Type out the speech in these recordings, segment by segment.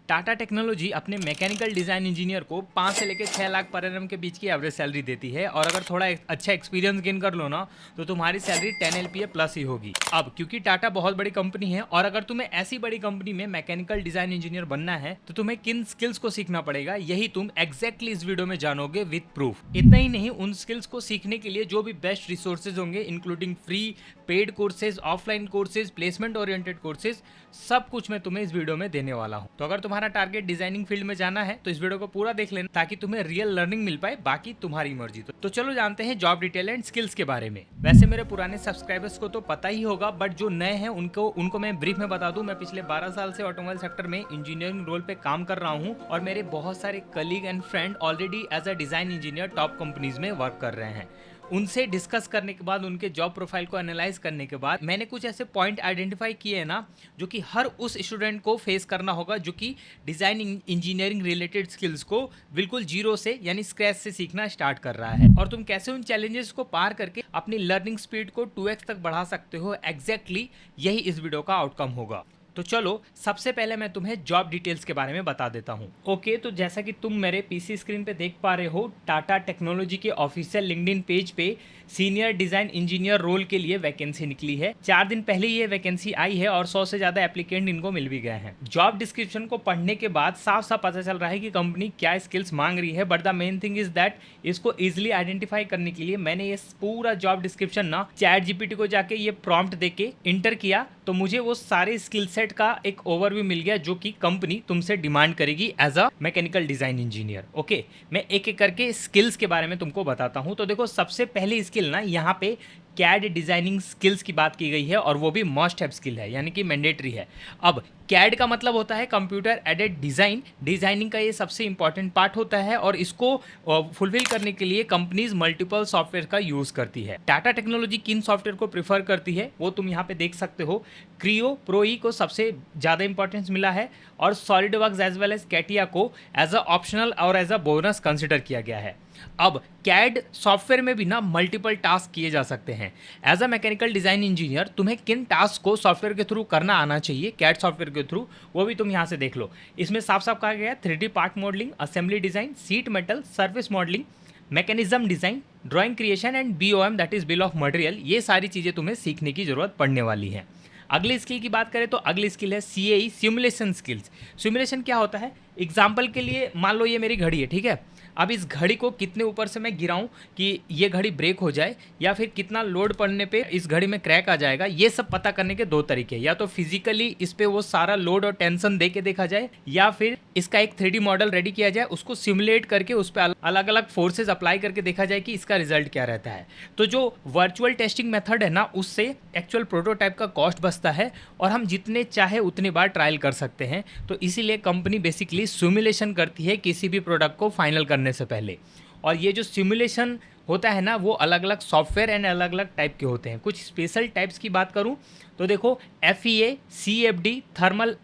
Tata technology अपने mechanical design engineer को 5 से लेकर 6 लाख पर एनम के बीच की एवरेज सैलरी देती है और अगर थोड़ा अच्छा एक्सपीरियंस गेन कर लो ना तो तुम्हारी सैलरी 10 LPA प्लस ही होगी। अब क्योंकि टाटा बहुत बड़ी कंपनी है और अगर तुम्हें ऐसी बड़ी कंपनी में मैकेनिकल डिजाइन इंजीनियर बनना है तो तुम्हें किन स्किल्स को सीखना पड़ेगा यही तुम एग्जैक्टली इस वीडियो में जानोगे विद प्रूफ। इतना ही नहीं, उन स्किल्स को सीखने के लिए जो भी बेस्ट रिसोर्सेज होंगे including free, paid courses, offline courses, placement oriented courses, सब कुछ मैं तुम्हें इस वीडियो में देने वाला हूं। तो अगर तुम्हारा टारगेट डिजाइनिंग फील्ड में जाना है तो इस वीडियो को पूरा देख लेना ताकि तुम्हें रियल लर्निंग मिल पाए, बाकी तुम्हारी मर्जी। तो चलो जानते हैं जॉब डिटेल एंड स्किल्स के बारे में। वैसे मेरे पुराने सब्सक्राइबर्स को तो पता ही होगा, बट जो नए हैं उनको मैं ब्रीफ में बता दूं। मैं पिछले 12 साल से ऑटोमोबाइल सेक्टर में इंजीनियरिंग रोल पे काम कर रहा हूं और मेरे बहुत सारे colleague and friend already as a design engineer top companies में वर्क कर रहे हैं। उनसे डिस्कस करने के बाद, उनके जॉब प्रोफाइल को एनालाइज करने के बाद मैंने कुछ ऐसे पॉइंट आइडेंटिफाई किए हैं ना जो कि हर उस स्टूडेंट को फेस करना होगा जो कि डिजाइन इंजीनियरिंग रिलेटेड स्किल्स को बिल्कुल जीरो से यानी स्क्रैच से सीखना स्टार्ट कर रहा है। और तुम कैसे उन चैलेंजेस को पार करके अपनी लर्निंग स्पीड को 2x तक बढ़ा सकते हो, एग्जैक्टली यही इस वीडियो का आउटकम होगा। तो चलो सबसे पहले मैं तुम्हें जॉब डिटेल्स के बारे में बता देता हूं। ओके, तो जैसा कि तुम मेरे पीसी स्क्रीन पे देख पा रहे हो, टाटा टेक्नोलॉजी के ऑफिशियल लिंक्डइन पेज पे सीनियर डिजाइन इंजीनियर रोल के लिए वैकेंसी निकली है। 4 दिन पहले ये वैकेंसी आई है और 100 से ज्यादा एप्लीकेंट इनको मिल भी गए हैं। जॉब डिस्क्रिप्शन को पढ़ने के बाद साफ साफ पता चल रहा है कि कंपनी क्या स्किल्स मांग रही है, but the main thing is that इसको इजिली आइडेंटिफाई करने के लिए मैंने ये पूरा जॉब डिस्क्रिप्शन ना चैट जीपीटी को जाके ये प्रॉम्प्ट देके इंटर किया तो मुझे वो सारे स्किल सेट का एक ओवरव्यू मिल गया जो कि कंपनी तुमसे डिमांड करेगी as a mechanical design engineer. Okay, मैं एक एक करके स्किल्स के बारे में तुमको बताता हूं। तो देखो, सबसे पहली स्किल ना यहाँ पे कैड डिजाइनिंग स्किल्स की बात की गई है और वो भी मस्ट हैव स्किल है, यानी कि मैंडेटरी है। अब कैड का मतलब होता है कंप्यूटर एडेड डिजाइन। डिजाइनिंग का ये सबसे इंपॉर्टेंट पार्ट होता है और इसको फुलफिल करने के लिए कंपनीज मल्टीपल सॉफ्टवेयर का यूज करती है। टाटा टेक्नोलॉजी किन सॉफ्टवेयर को प्रीफर करती है वो तुम यहाँ पे देख सकते हो। क्रियो प्रो ई को सबसे ज़्यादा इंपॉर्टेंस मिला है और solid works as well as CATIA को एज अ ऑप्शनल और एज अ बोनस कंसिडर किया गया है। अब कैड सॉफ्टवेयर में भी ना मल्टीपल टास्क किए जा सकते हैं। As a mechanical design engineer तुम्हें किन टास्क को सॉफ्टवेयर के थ्रू करना आना चाहिए कैड सॉफ्टवेयर के थ्रू, वो भी तुम यहाँ से देख लो। इसमें साफ साफ कहा गया है 3D part modelling, assembly design, seat metal, service modelling, mechanism design, drawing creation and BOM that is bill of material. ये सारी चीज़ें तुम्हें सीखने की जरूरत पड़ने वाली है। अगली स्किल की बात करें तो अगली स्किल है CAE सिमुलेशन स्किल्स। सिमुलेशन क्या होता है? एग्जाम्पल के लिए मान लो ये मेरी घड़ी है, ठीक है। अब इस घड़ी को कितने ऊपर से मैं गिराऊं कि ये घड़ी ब्रेक हो जाए या फिर कितना लोड पड़ने पे इस घड़ी में क्रैक आ जाएगा, ये सब पता करने के 2 तरीके। या तो फिजिकली इस पे वो सारा लोड और टेंशन दे के देखा जाए या फिर इसका एक 3D मॉडल रेडी किया जाए, उसको सिमुलेट करके उस पर अलग अलग फोर्सेज अप्लाई करके देखा जाए कि इसका रिजल्ट क्या रहता है। तो जो वर्चुअल टेस्टिंग मेथड है ना, उससे एक्चुअल प्रोटोटाइप का कॉस्ट बचता है और हम जितने चाहे उतनी बार ट्रायल कर सकते हैं। तो इसीलिए कंपनी बेसिकली सिमुलेशन करती है किसी भी प्रोडक्ट को फाइनल करने से पहले। और ये जो सिमुलेशन होता है ना, वो अलग अलग सॉफ्टवेयर एंड अलग अलग टाइप के होते हैं। कुछ स्पेशल टाइप्स की बात करूं तो देखो, FEA, CFD, thermal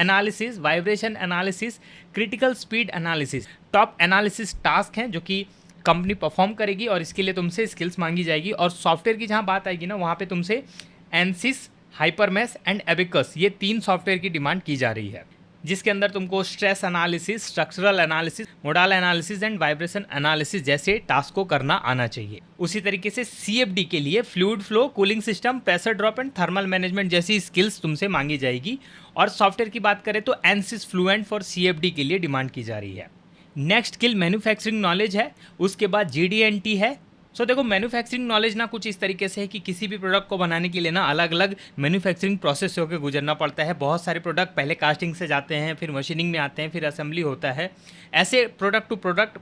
analysis, vibration analysis, critical speed analysis top analysis task हैं जो कि कंपनी परफॉर्म करेगी और इसके लिए तुमसे स्किल्स मांगी जाएगी। और सॉफ्टवेयर की जहाँ बात आएगी ना, वहाँ पे तुमसे एनसिस, हाइपरमेश एंड एबिकस, ये 3 सॉफ्टवेयर की डिमांड की जा रही है, जिसके अंदर तुमको stress analysis, structural analysis, modal analysis and vibration analysis जैसे टास्क को करना आना चाहिए। उसी तरीके से CFD के लिए fluid flow, cooling system, pressure drop and thermal management जैसी स्किल्स तुमसे मांगी जाएगी। और सॉफ्टवेयर की बात करें तो एनसिस फ्लुएंट फॉर CFD के लिए डिमांड की जा रही है। नेक्स्ट स्किल मैन्युफैक्चरिंग नॉलेज है, उसके बाद GD&T है। सो देखो, मैन्युफैक्चरिंग नॉलेज ना कुछ इस तरीके से है कि किसी भी प्रोडक्ट को बनाने के लिए ना अलग अलग मैन्युफैक्चरिंग प्रोसेस होकर गुजरना पड़ता है। बहुत सारे प्रोडक्ट पहले कास्टिंग से जाते हैं, फिर मशीनिंग में आते हैं, फिर असेंबली होता है। ऐसे product to product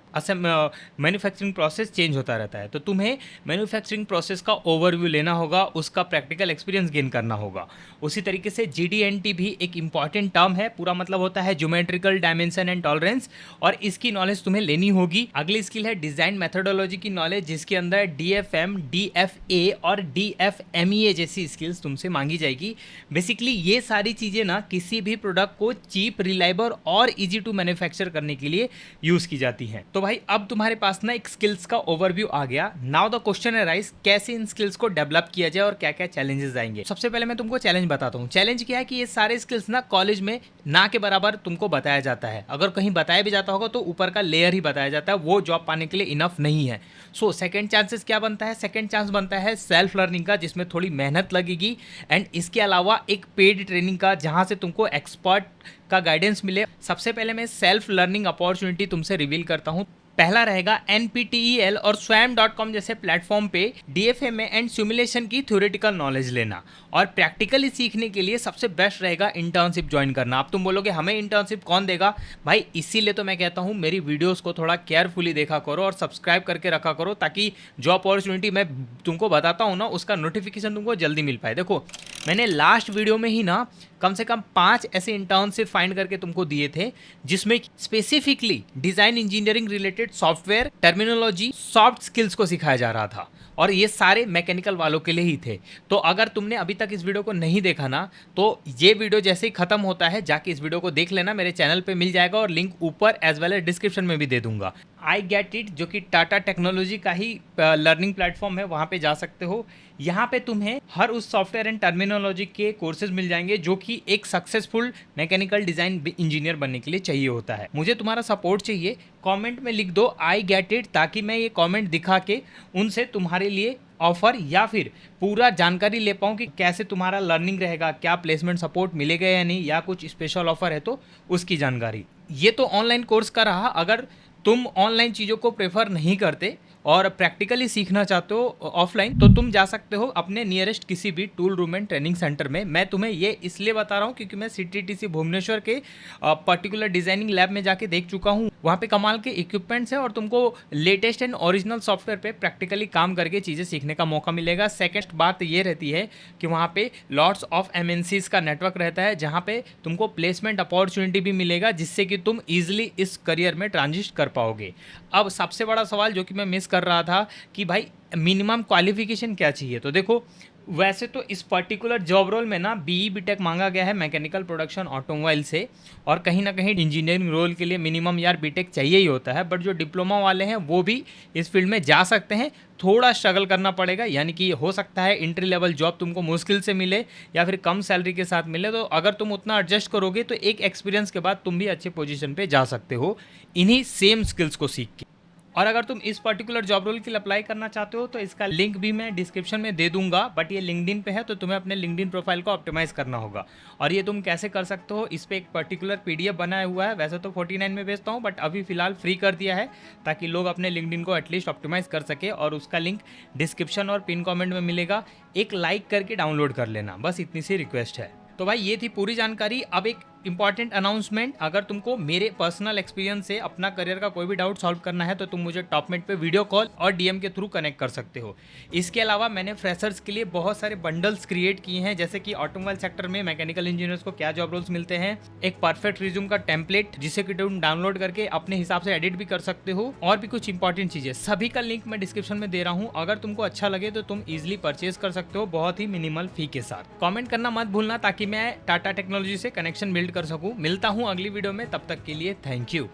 manufacturing process change होता रहता है। तो तुम्हें मैन्युफैक्चरिंग प्रोसेस का ओवरव्यू लेना होगा, उसका प्रैक्टिकल एक्सपीरियंस गेन करना होगा। उसी तरीके से GD&T भी एक इंपॉर्टेंट टर्म है, पूरा मतलब होता है ज्योमेट्रिकल डायमेंशन एंड टॉलरेंस, और इसकी नॉलेज तुम्हें लेनी होगी। अगली स्किल है डिजाइन मेथोडोलॉजी की नॉलेज, जिसके अंदर DFM, DFA और DFMEA जैसी स्किल्स तुमसे मांगी जाएगी। बेसिकली ये सारी चीज़ें ना किसी भी प्रोडक्ट को चीप, रिलायबल और इजी टू मैन्युफैक्चर करने के लिए यूज़ की जाती हैं। तो भाई अब तुम्हारे पास ना एक स्किल्स का ओवरव्यू आ गया। नाउ द क्वेश्चन अराइज, कैसे इन स्किल्स को डेवलप किया जाए और क्या क्या चैलेंजेस आएंगे। सबसे पहले मैं तुमको चैलेंज बताता हूँ। चैलेंज क्या है कि ये सारे स्किल्स ना कॉलेज में ना के बराबर तुमको बताया जाता है। अगर कहीं बताया भी जाता होगा तो ऊपर का लेयर ही बताया जाता है, वो जॉब पाने के लिए इनफ नहीं है। सो सेकंड चांसेस क्या बनता है? सेकंड चांस बनता है सेल्फ लर्निंग का, जिसमें थोड़ी मेहनत लगेगी, एंड इसके अलावा एक पेड ट्रेनिंग का, जहां से तुमको एक्सपर्ट का गाइडेंस मिले। सबसे पहले मैं सेल्फ लर्निंग अपॉर्चुनिटी तुमसे रिवील करता हूं। पहला रहेगा NPTEL और swam.com जैसे प्लेटफॉर्म पे DFMA एंड सिमुलेशन की थ्योरेटिकल नॉलेज लेना, और प्रैक्टिकली सीखने के लिए सबसे बेस्ट रहेगा इंटर्नशिप ज्वाइन करना। अब तुम बोलोगे हमें इंटर्नशिप कौन देगा? भाई इसीलिए तो मैं कहता हूँ मेरी वीडियोस को थोड़ा केयरफुली देखा करो और सब्सक्राइब करके रखा करो, ताकि जो अपॉर्चुनिटी मैं तुमको बताता हूँ ना उसका नोटिफिकेशन तुमको जल्दी मिल पाए। देखो मैंने लास्ट वीडियो में ही ना कम से कम 5 ऐसे इंटर्नशिप फाइंड करके तुमको दिए थे, जिसमें specifically design engineering related software, terminology, soft skills को सिखाया जा रहा था, और ये सारे मैकेनिकल वालों के लिए ही थे। तो अगर तुमने अभी तक इस वीडियो को नहीं देखा ना, तो ये वीडियो जैसे ही खत्म होता है जाके इस वीडियो को देख लेना, मेरे चैनल पे मिल जाएगा, और लिंक ऊपर एज वेल एज डिस्क्रिप्शन में भी दे दूंगा। आई गेट इट, जो कि टाटा टेक्नोलॉजी का ही लर्निंग प्लेटफॉर्म है, वहाँ पे जा सकते हो। यहाँ पे तुम्हें हर उस सॉफ्टवेयर एंड टर्मिनोलॉजी के कोर्सेज मिल जाएंगे जो कि एक सक्सेसफुल मैकेनिकल डिजाइन इंजीनियर बनने के लिए चाहिए होता है। मुझे तुम्हारा सपोर्ट चाहिए, कमेंट में लिख दो आई गेट इट, ताकि मैं ये कमेंट दिखा के उनसे तुम्हारे लिए ऑफर या फिर पूरा जानकारी ले पाऊँ कि कैसे तुम्हारा लर्निंग रहेगा, क्या प्लेसमेंट सपोर्ट मिलेगा या नहीं, या कुछ स्पेशल ऑफर है तो उसकी जानकारी। ये तो ऑनलाइन कोर्स का रहा। अगर तुम ऑनलाइन चीज़ों को प्रेफर नहीं करते और प्रैक्टिकली सीखना चाहते हो ऑफलाइन, तो तुम जा सकते हो अपने नियरेस्ट किसी भी tool room and training centre में। मैं तुम्हें ये इसलिए बता रहा हूँ क्योंकि मैं CTTC भुवनेश्वर के पर्टिकुलर डिजाइनिंग लैब में जाके देख चुका हूँ। वहाँ पे कमाल के इक्विपमेंट्स है और तुमको लेटेस्ट एंड ओरिजिनल सॉफ्टवेयर पे प्रैक्टिकली काम करके चीज़ें सीखने का मौका मिलेगा। सेकेंड बात ये रहती है कि वहाँ पे लॉट्स ऑफ MNCs का नेटवर्क रहता है, जहाँ पे तुमको प्लेसमेंट अपॉर्चुनिटी भी मिलेगा, जिससे कि तुम ईजिली इस करियर में ट्रांजिट कर पाओगे। अब सबसे बड़ा सवाल जो कि मैं मिस कर रहा था कि भाई मिनिमम क्वालिफिकेशन क्या चाहिए, तो देखो वैसे तो इस पर्टिकुलर जॉब रोल में ना BE BTech मांगा गया है मैकेनिकल प्रोडक्शन ऑटोमोबाइल से, और कहीं ना कहीं इंजीनियरिंग रोल के लिए मिनिमम यार BTech चाहिए ही होता है। बट जो डिप्लोमा वाले हैं वो भी इस फील्ड में जा सकते हैं, थोड़ा स्ट्रगल करना पड़ेगा, यानी कि हो सकता है एंट्री लेवल जॉब तुमको मुश्किल से मिले या फिर कम सैलरी के साथ मिले। तो अगर तुम उतना एडजस्ट करोगे तो एक एक्सपीरियंस के बाद तुम भी अच्छे पोजीशन पे जा सकते हो इन्हीं सेम स्किल्स को सीख के। और अगर तुम इस पर्टिकुलर जॉब रोल के लिए अप्लाई करना चाहते हो तो इसका लिंक भी मैं डिस्क्रिप्शन में दे दूंगा, बट ये लिंक्डइन पे है तो तुम्हें अपने लिंक्डइन प्रोफाइल को ऑप्टिमाइज करना होगा। और ये तुम कैसे कर सकते हो, इस पे एक पर्टिकुलर PDF बनाया हुआ है। वैसे तो 49 में बेचता हूँ, बट अभी फिलहाल फ्री कर दिया है ताकि लोग अपने लिंक्डइन को एटलीस्ट ऑप्टिमाइज कर सके, और उसका लिंक डिस्क्रिप्शन और पिन कॉमेंट में मिलेगा। एक लाइक करके डाउनलोड कर लेना, बस इतनी सी रिक्वेस्ट है। तो भाई ये थी पूरी जानकारी। अब एक इंपॉर्टेंट अनाउंसमेंट, अगर तुमको मेरे पर्सनल एक्सपीरियंस से अपना करियर का कोई भी डाउट सॉल्व करना है तो तुम मुझे टॉपमेट पे वीडियो कॉल और DM के थ्रू कनेक्ट कर सकते हो। इसके अलावा मैंने फ्रेशर्स के लिए बहुत सारे बंडल्स क्रिएट किए हैं, जैसे कि ऑटोमोबाइल सेक्टर में मैकेनिकल इंजीनियर्स को क्या जॉब रोल्स मिलते हैं, एक परफेक्ट रिज्यूम का टेम्पलेट जिसे कि तुम डाउनलोड करके अपने हिसाब से एडिट भी कर सकते हो, और भी कुछ इंपॉर्टेंट चीजें। सभी का लिंक मैं डिस्क्रिप्शन में दे रहा हूँ। अगर तुमको अच्छा लगे तो तुम इजिली परचेज कर सकते हो बहुत ही मिनिमल फी के साथ। कॉमेंट करना मत भूलना ताकि मैं टाटा टेक्नोलॉजी से कनेक्शन बिल्ड कर सकूँ। मिलता हूँ अगली वीडियो में, तब तक के लिए थैंक यू।